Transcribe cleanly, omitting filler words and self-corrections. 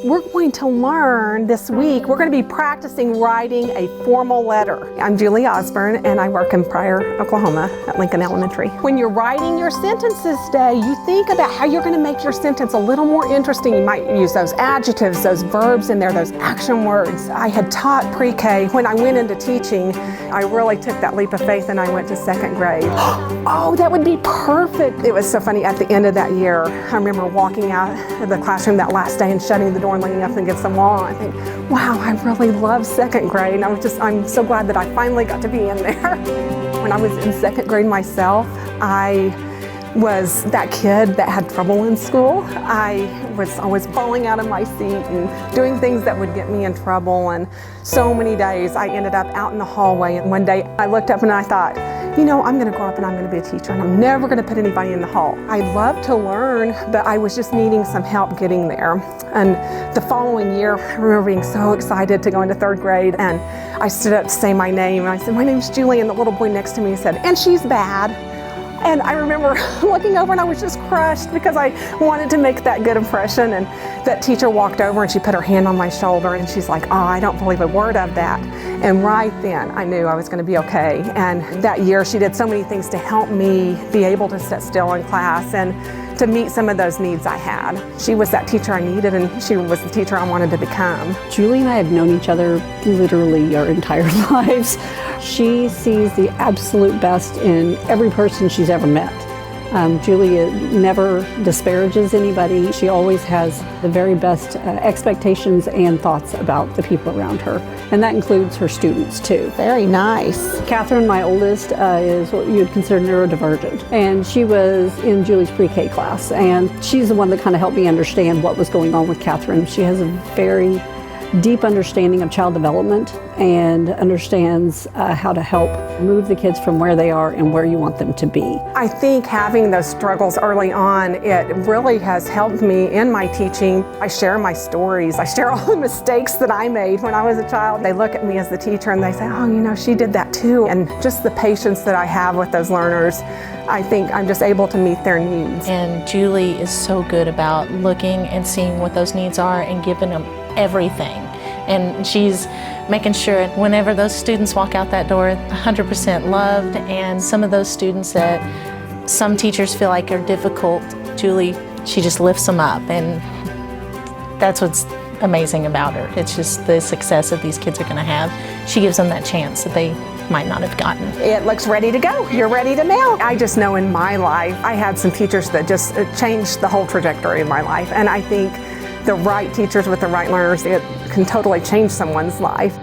We're going to learn this week, we're going to be practicing writing a formal letter. I'm Julie Osborne and I work in Pryor, Oklahoma at Lincoln Elementary. When you're writing your sentences today, you think about how you're going to make your sentence a little more interesting. You might use those adjectives, those verbs in there, those action words. I had taught pre-K. When I went into teaching, I really took that leap of faith and I went to second grade. Oh, that would be perfect. It was so funny. At the end of that year, I remember walking out of the classroom that last day and shutting the door and leaning up against the wall. I think, wow, I really love second grade. And I'm so glad that I finally got to be in there. When I was in second grade myself, I was that kid that had trouble in school. I was always falling out of my seat and doing things that would get me in trouble. And so many days I ended up out in the hallway. And one day I looked up and I thought, you know, I'm going to grow up and I'm going to be a teacher and I'm never going to put anybody in the hall. I love to learn, but I was just needing some help getting there. And the following year, I remember being so excited to go into third grade, and I stood up to say my name and I said, my name's Julie, and the little boy next to me said, and she's bad. And I remember looking over and I was just crushed because I wanted to make that good impression. And that teacher walked over and she put her hand on my shoulder and she's like, oh, I don't believe a word of that. And right then I knew I was going to be okay. And that year she did so many things to help me be able to sit still in class and to meet some of those needs I had. She was that teacher I needed, and she was the teacher I wanted to become. Julie and I have known each other literally our entire lives. She sees the absolute best in every person she's ever met. Julie never disparages anybody. She always has the very best expectations and thoughts about the people around her. And that includes her students too. Very nice. Catherine, my oldest, is what you'd consider neurodivergent. And she was in Julie's pre-K class. And she's the one that kind of helped me understand what was going on with Catherine. She has a very deep understanding of child development and understands how to help move the kids from where they are and where you want them to be. I think having those struggles early on, it really has helped me in my teaching. I share my stories. I share all the mistakes that I made when I was a child. They look at me as the teacher and they say, oh, you know, she did that too. And just the patience that I have with those learners, I think I'm just able to meet their needs. And Julie is so good about looking and seeing what those needs are and giving them everything. And she's making sure whenever those students walk out that door, 100% loved. And some of those students that some teachers feel like are difficult, Julie, she just lifts them up. And that's what's amazing about her. It's just the success that these kids are going to have. She gives them that chance that they might not have gotten. It looks ready to go. You're ready to mail. I just know in my life, I had some teachers that just changed the whole trajectory of my life. And I think the right teachers with the right learners, it can totally change someone's life.